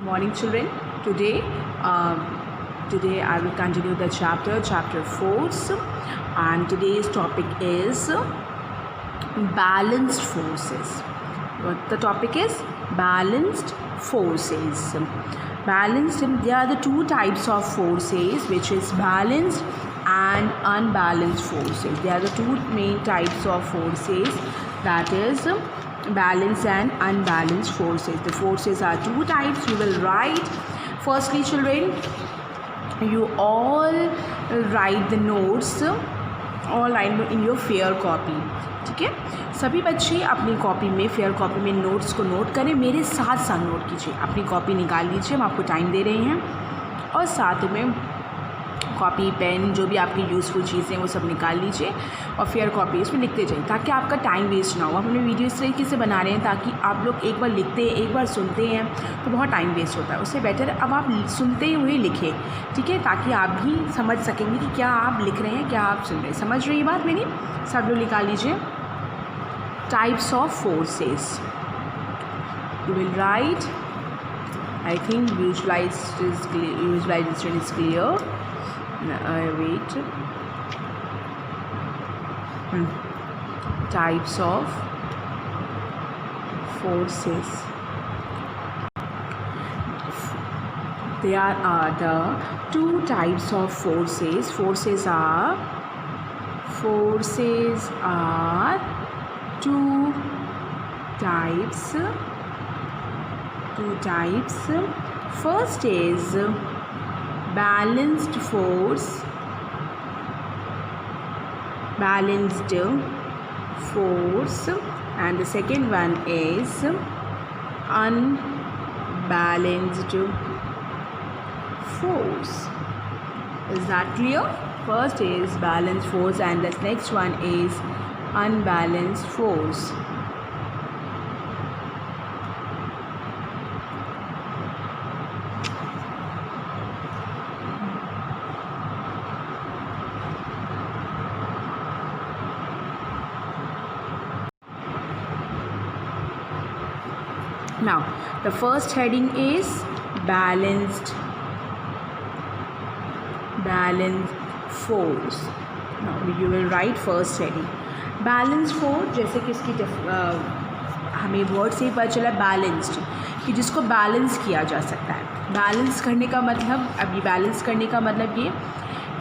Morning, children. Today I will continue the chapter 4, and today's topic is balanced forces. What the topic is? Balanced forces. Balanced, there are the two types of forces, which is balanced and unbalanced forces. There are the two main types of forces, that is balanced and unbalanced forces. The forces are two types. You will write, firstly children, you all write the notes all in your fair copy. ठीक है, सभी बच्चे अपनी copy में, fair copy में notes को note करें, मेरे साथ साथ नोट कीजिए। अपनी कॉपी निकाल लीजिए, हम आपको टाइम दे रहे हैं, और साथ में कॉपी पेन जो भी आपकी यूज़फुल चीज़ें हैं वो सब निकाल लीजिए और फेयर कॉपी इसमें लिखते जाइए, ताकि आपका टाइम वेस्ट ना हो। हम अपने वीडियो इस तरीके से बना रहे हैं ताकि आप लोग एक बार लिखते हैं, एक बार सुनते हैं तो बहुत टाइम वेस्ट होता है। उससे बेटर अब आप सुनते हुए लिखें, ठीक है, ताकि आप भी समझ सकेंगे कि क्या आप लिख रहे हैं, क्या आप सुन रहे हैं। समझ रही है बात मेरी? सब लोग निकाल लीजिए। Types of forces you will write. I think visualization is clear. Wait. Types of forces. There are the two types of forces. Forces are two types. First is balanced force, and the second one is unbalanced force. Is that clear? First is balanced force and the next one is unbalanced force. Now, the first heading is balanced force. Now, you will write first heading. Balanced force, जैसे कि इसकी हमें word से ही पता चला balanced, कि जिसको balance किया जा सकता है। बैलेंस करने का मतलब, अभी बैलेंस करने का मतलब ये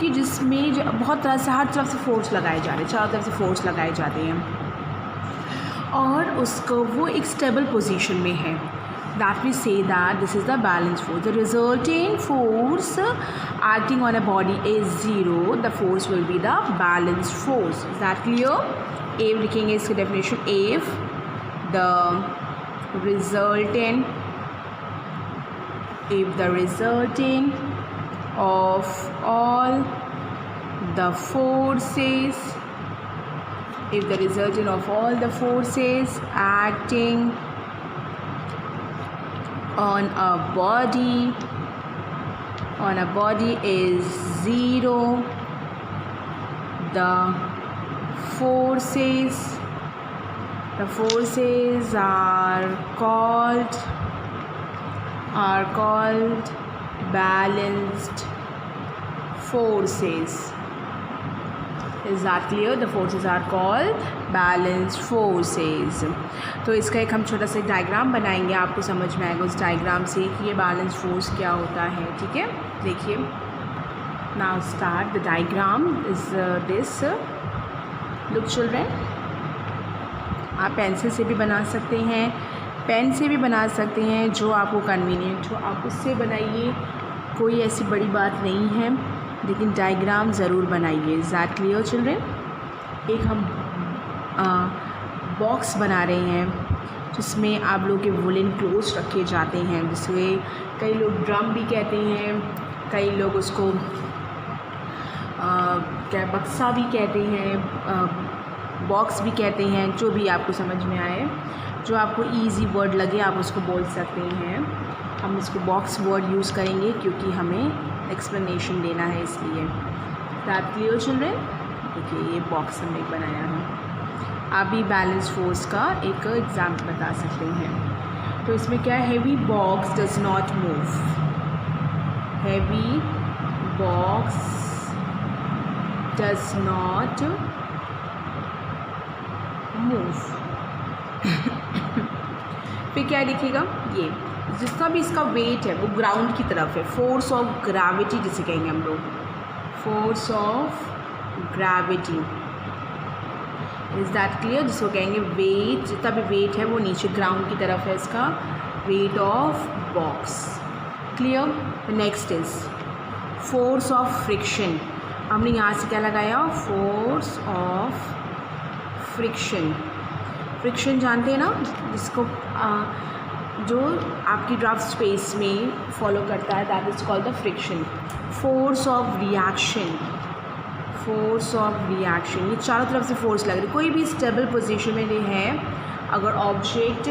कि जिसमें बहुत तरह से हर तरफ से फोर्स लगाए जा रहे हैं, चारों तरफ से फोर्स लगाए जाते हैं, और उसको वो एक स्टेबल पोजीशन में है। That we say that this is the balanced force. The resulting force acting on a body is zero. The force will be the balanced force. Is that clear? If लिखेंगे इसकी definition, if the resultant of all the forces acting on a body is zero, the forces are called balanced forces. Is that clear? The forces are called balanced forces. तो इसका एक हम छोटा सा diagram बनाएंगे, आपको समझ में आएगा उस डायग्राम से कि ये बैलेंस फोर्स क्या होता है। ठीक है, देखिए। Now start the diagram is this. Look children, आप पेंसिल से भी बना सकते हैं, पेन से भी बना सकते हैं, जो आपको कन्वीनियंट हो आप उससे बनाइए, कोई ऐसी बड़ी बात नहीं है, लेकिन डायग्राम ज़रूर बनाइए। Is that clear children? एक हम बॉक्स बना रहे हैं जिसमें आप लोग के वुलन क्लोथ्स रखे जाते हैं, जिससे कई लोग ड्रम भी कहते हैं, कई लोग उसको क्या बक्सा भी कहते हैं, बॉक्स भी कहते हैं, जो भी आपको समझ में आए, जो आपको इजी वर्ड लगे आप उसको बोल सकते हैं। हम इसको बॉक्स वर्ड यूज़ करेंगे क्योंकि हमें एक्सप्लेनेशन देना है, इसलिए। That clear children? देखिए, ये बॉक्स हमने बनाया है। आप भी बैलेंस फोर्स का एक एग्जाम्पल बता सकते हैं। तो इसमें क्या है, heavy box does not move, heavy box does not move. फिर क्या लिखेगा, ये जिसका भी इसका वेट है वो ग्राउंड की तरफ है, फोर्स ऑफ ग्रेविटी जिसे कहेंगे हम लोग, force of gravity, is that clear, जिसको कहेंगे वेट, जितना भी वेट है वो नीचे ग्राउंड की तरफ है, इसका wait of box. Clear. Next is force of friction. हमने यहाँ से क्या लगाया, फोर्स ऑफ फ्रिक्शन। फ्रिक्शन जानते हैं ना, जिसको जो आपकी ड्राफ्ट स्पेस में फॉलो करता है, that is called the friction. Force of reaction, force of reaction, ये चारों तरफ से फोर्स लग रही है, कोई भी स्टेबल पोजीशन में ये है, अगर ऑब्जेक्ट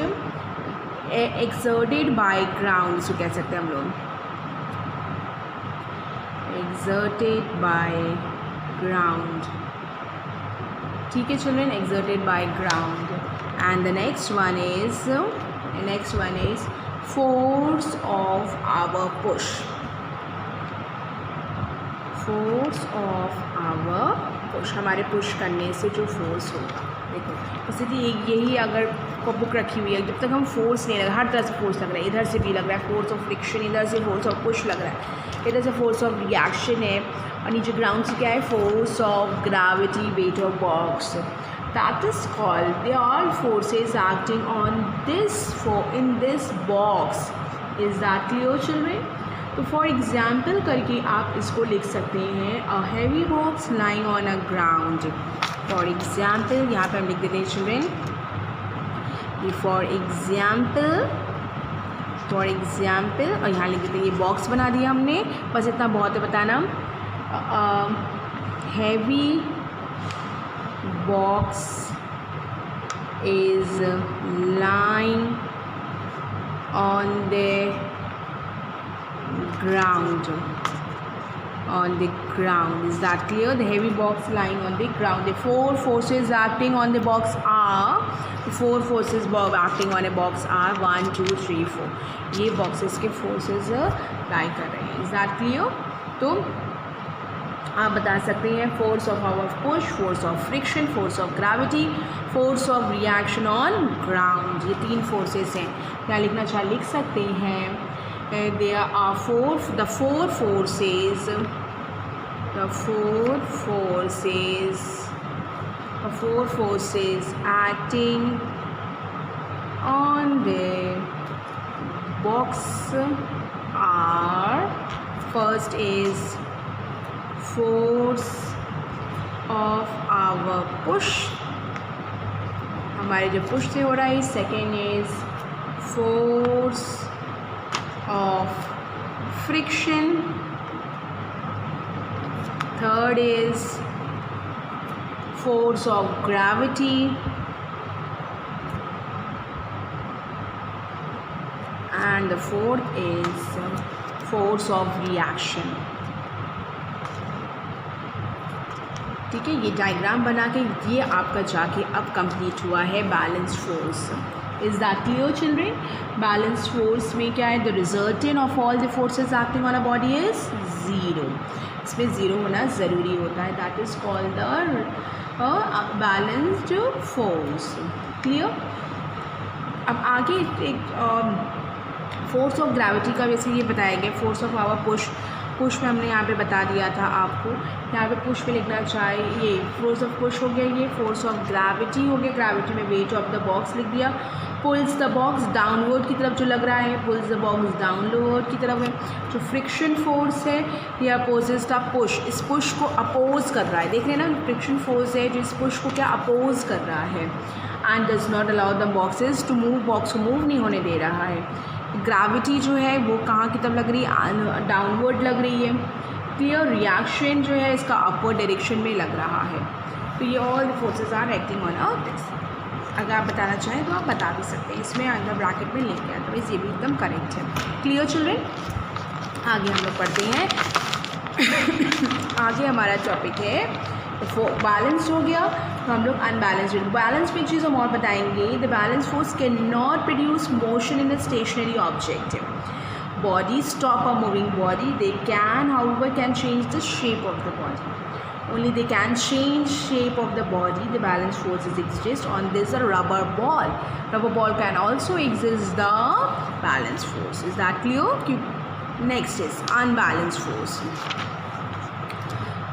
एक्सर्टेड बाय ग्राउंड, इसको कह सकते हैं हम लोग, एक्सर्टेड बाय ग्राउंड। ठीक है children, exerted by ground. And the next one is force of our push, force of our push, हमारे पुश करने से जो फोर्स होगा। देखो जैसे कि यही अगर बुक रखी हुई है, जब तक हम फोर्स नहीं लग रहा, हर तरह से फोर्स लग रहा है, इधर से भी लग रहा है फोर्स ऑफ फ्रिक्शन, इधर से फोर्स ऑफ पुश लग रहा है, इधर से फोर्स ऑफ रिएक्शन है, और नीचे ग्राउंड से क्या है, force of gravity, weight of box, that is called, they are forces acting on this in this box. Is that clear children? तो फॉर एग्जाम्पल करके आप इसको लिख सकते हैं, a heavy box lying on a ground. For example यहाँ पे हम लिख देते हैं चिल्ड्रन, फॉर एग्जाम्पल, और यहाँ लिख देते हैं, ये बॉक्स बना दिया हमने, बस इतना बहुत है बताना। Heavy box is lying on the ground, on the ground. Is that clear? The heavy box lying on the ground. The four forces acting on the box are, the four forces acting on a box are 1 2 3 4, ये boxes के forces lie कर रहे हैं। Is that clear? तो आप बता सकते हैं force of our push, force of friction, force of gravity, force of reaction on ground, ये तीन फोर्सेस हैं। क्या लिखना चाहे लिख सकते हैं, there are the four forces acting on the box are, first is force of our push, हमारे जो पुश से हो रहा है, second is force of friction, third is force of gravity, and the fourth is force of reaction। ठीक है, ये diagram बना के ये आपका जाके अब कंप्लीट हुआ है balance force. Is that clear children? Balance force में क्या है, the resultant of all the forces acting on a body is zero, इसमें ज़ीरो होना ज़रूरी होता है, that is called the balanced force. Clear? अब आगे एक फोर्स ऑफ ग्रेविटी का वैसे ये बताया गया, फोर्स ऑफ आवर पुश में हमने यहाँ पे बता दिया था आपको, यहाँ पे पुश में लिखना चाहिए, ये फोर्स ऑफ पुश हो गया, ये फोर्स ऑफ ग्रेविटी हो गया, ग्रेविटी में वेट ऑफ द बॉक्स लिख दिया, पुल्स द बॉक्स डाउनवर्ड की तरफ जो लग रहा है, पुल्स द बॉक्स डाउनवर्ड की तरफ है। जो फ्रिक्शन फोर्स है ये अपोजिट द पुश, इस पुश को अपोज कर रहा है, देख रहे हैं ना, फ्रिक्शन फोर्स है जो इस पुश को क्या अपोज कर रहा है, and does not allow the boxes to move, box को मूव नहीं होने दे रहा है। ग्रेविटी जो है वो कहाँ की तरफ लग रही है, डाउनवर्ड लग रही है। क्लियर? रिएक्शन जो है इसका अपवर्ड डायरेक्शन में लग रहा है। तो ये all the forces are acting on this. अगर आप बताना चाहें तो आप बता भी सकते हैं, इसमें अंदर ब्रैकेट में लिख दिया, तो ये भी एकदम करेक्ट है। Clear children? आगे हम लोग पढ़ते हैं। आगे हमारा टॉपिक है बैलेंस्ड हो गया तो हम लोग अनबैलेंस्ड। बैलेंस में एक चीज़ हम और बताएंगे, the balance force can not produce motion in a stationary object. Body stop a moving body. They can, however, can change the shape of the body. Only they can change shape of the body. The balance forces exist on this a rubber ball. Rubber ball can also exist the balance force. Is that clear? Next is unbalanced force.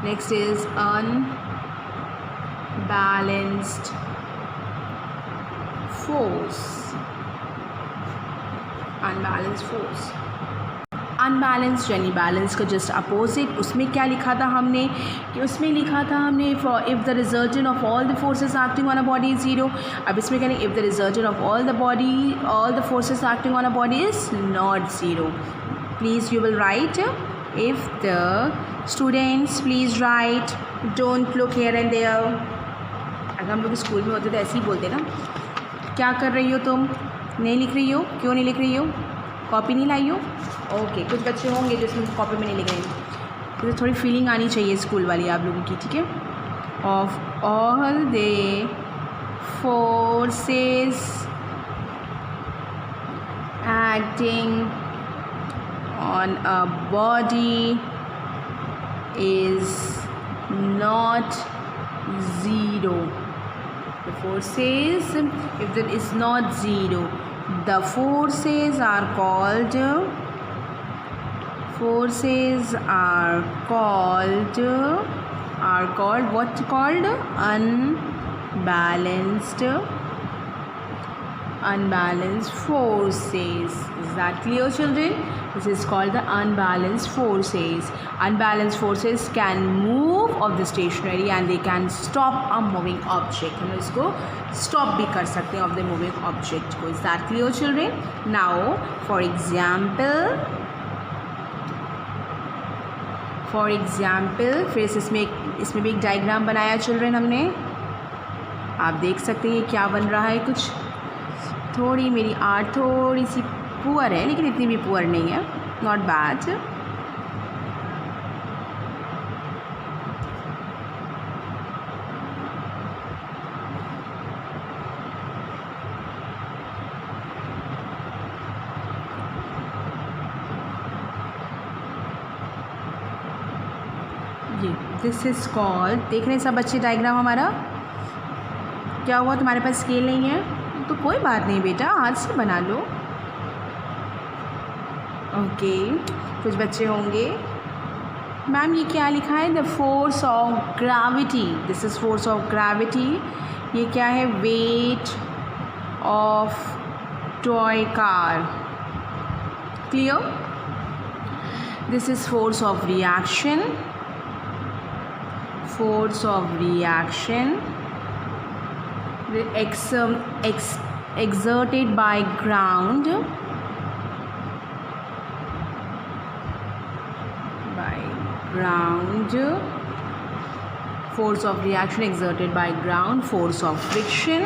Next is unbalanced force. Unbalanced force. Unbalance यानी balance का just opposite. उसमें क्या लिखा था हमने कि उसमें लिखा था हमने if the resultant of all the forces acting on a body is zero. अब इसमें कहेंगे if the resultant of all the forces acting on a body is not zero. Please you will write if the students please write, don't look here and there. अगर हम लोग school में होते तो ऐसे ही बोलते ना, क्या कर रही हो तुम, नहीं लिख रही हो, क्यों नहीं लिख रही हो, कॉपी नहीं लाई हो। ओके कुछ बच्चे होंगे जो इसमें कॉपी में नहीं लिख रहे हैं, तो थोड़ी फीलिंग आनी चाहिए स्कूल वाली आप लोगों की, ठीक है। Of all the forces acting on a body is not zero. The forces, if that is not zero, the forces are called what called unbalanced forces. Is that clear, children? This is called the unbalanced forces. Unbalanced forces can move of the stationary and they can stop a moving object. हम इसको stop भी कर सकते हैं of the moving object को. Is that clear, children? Now, for example, फिर से इसमें भी एक डायग्राम बनाया चिल्ड्रन हमने। आप देख सकते हैं क्या बन रहा है। कुछ थोड़ी मेरी आर्ट थोड़ी सी पुअर है, लेकिन इतनी भी पुअर नहीं है, नॉट बैड। ये दिस इज कॉल्ड, देख रहे हैं सब बच्चे डायग्राम हमारा। क्या हुआ, तुम्हारे पास स्केल नहीं है तो कोई बात नहीं बेटा, हाथ से बना लो। ओके कुछ बच्चे होंगे, मैम ये क्या लिखा है, the force of gravity, this is force of gravity. ये क्या है, weight of toy car. Clear? This is force of reaction, exerted by ground, force of reaction exerted by ground, force of friction,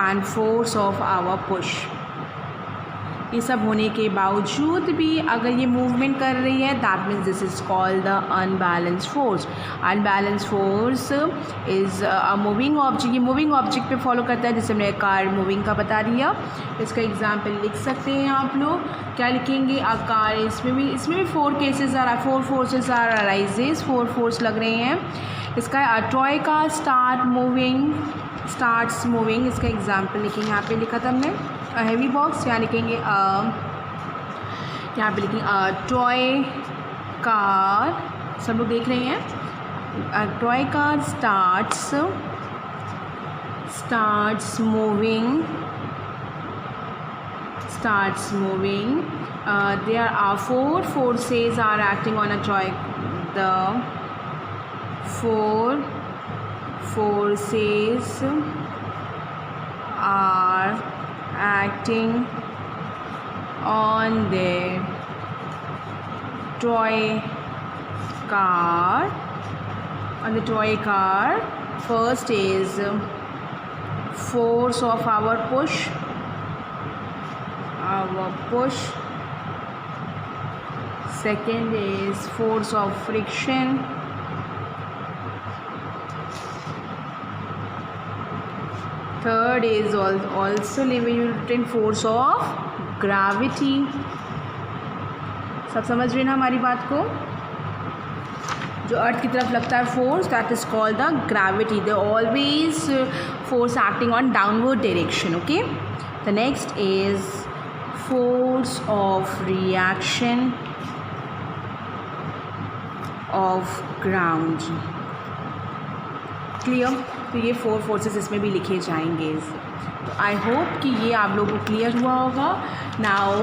and force of our push। ये सब होने के बावजूद भी अगर ये मूवमेंट कर रही है, that means this is called the unbalanced force. Unbalanced force is a moving object, ये मूविंग ऑब्जेक्ट पे फॉलो करता है, जैसे मैंने कार मूविंग का बता दिया। इसका एग्जांपल लिख सकते हैं आप लोग, क्या लिखेंगे, आ कार, इसमें भी four forces are arises, four force लग रहे हैं। इसका टॉय कार स्टार्ट्स मूविंग, इसका एग्जाम्पल लिखेंगे, यहाँ पे लिखा था हमने हैवी बॉक्स, यहाँ लिखेंगे यहाँ पे लिखेंगे टॉय कार, सब लोग देख रहे हैं। Toy car starts moving, there are four forces are acting on a toy, the four forces are acting on the toy car. First is force of our push, Second is force of friction. Third is also limited force of gravity. सब समझ रहे ना हमारी बात को? जो अर्थ की तरफ लगता है force, that is called the gravity. The always force acting on downward direction. Okay. The next is force of reaction of ground. Clear? तो ये 4 फोर्सेस इसमें भी लिखे जाएंगे. तो आई होप कि ये आप लोगों को क्लियर हुआ होगा. Now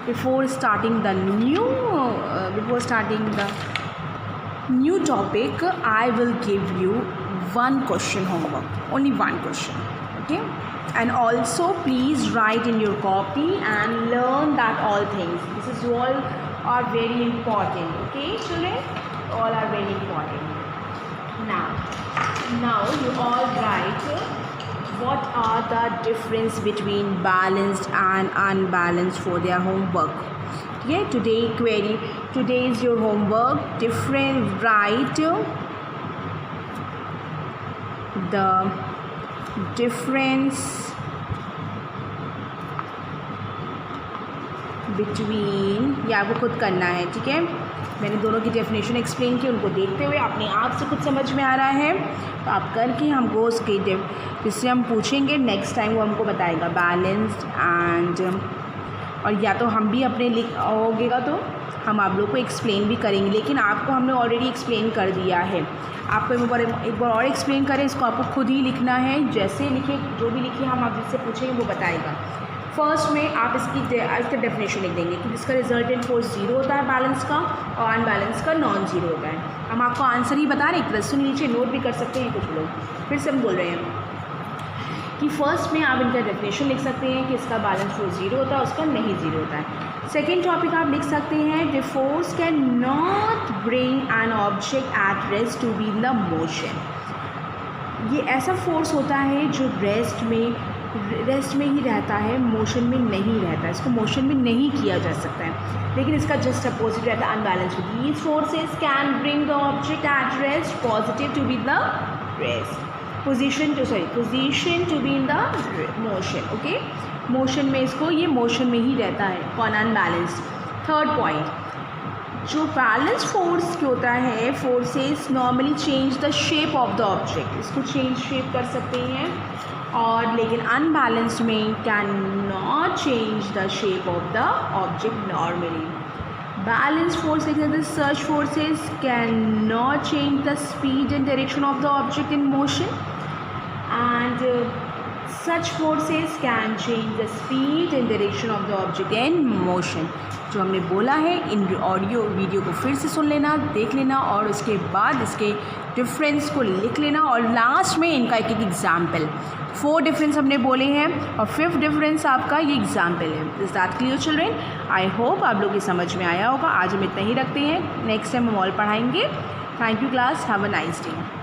before starting the new topic, I will give you one question homework, only one question. Okay, and also please write in your copy and learn that all things. This is all are very important. Okay children, all are very important. Now you all write what are the difference between balanced and unbalanced for their homework. Okay, today is your homework. Different, write the difference between, ये आपको खुद करना है. ठीक है, मैंने दोनों की डेफिनेशन एक्सप्लेन की, उनको देखते हुए अपने आप से कुछ समझ में आ रहा है तो आप करके हमको उसके जिससे हम पूछेंगे नेक्स्ट टाइम वो हमको बताएगा बैलेंस्ड एंड. और या तो हम भी अपने लिख होगेगा तो हम आप लोग को एक्सप्लेन भी करेंगे, लेकिन आपको हमने ऑलरेडी एक्सप्लेन कर दिया है. आपको एक बार और एक्सप्लेन करें, इसको आपको खुद ही लिखना है. जैसे लिखे, जो भी लिखे हम आप जिससे पूछेंगे वो बताएगा. फर्स्ट में आप इसका डेफिनेशन लिख देंगे कि जिसका रिजल्टेंट फोर्स 0 होता है बैलेंस का और अनबैलेंस का नॉन ज़ीरो होता है. हम आपको आंसर ही बता रहे हैं, एक तरह सुन लीजिए, नोट भी कर सकते हैं कुछ लोग. फिर से हम बोल रहे हैं कि फर्स्ट में आप इनका डेफिनेशन लिख सकते हैं कि इसका बैलेंस फोर्स 0 होता है, उसका नहीं 0 होता है. सेकेंड टॉपिक आप लिख सकते हैं the force can not bring an object at rest to be in the motion. ये ऐसा फोर्स होता है जो रेस्ट में ही रहता है, मोशन में नहीं रहता. इसको मोशन में नहीं किया जा सकता है, लेकिन इसका जस्ट अपोजिट रहता है unbalance. These forces can bring the object at rest positive to be the rest position to be in the motion. Okay, motion में इसको, ये मोशन में ही रहता है कौन, अनबैलेंस. थर्ड पॉइंट, जो बैलेंस फोर्स क्या होता है, forces normally change the shape of the object. इसको चेंज शेप कर सकते हैं, और लेकिन अनबैलेंस्ड में can not change the shape of the object normally. Balance force such forces can not change the speed and direction of the object in motion, and such forces can change the speed and direction of the object in motion. जो हमने बोला है, इन audio video को फिर से सुन लेना, देख लेना, और उसके बाद इसके डिफरेंस को लिख लेना, और लास्ट में इनका एक एग्जाम्पल. 4 डिफरेंस हमने बोले हैं और 5th डिफरेंस आपका ये एग्जाम्पल है. Is that clear children? I hope आप लोग की समझ में आया होगा. आज हम इतना ही रखते हैं, नेक्स्ट टाइम हम और पढ़ाएंगे. Thank you class, have a nice day.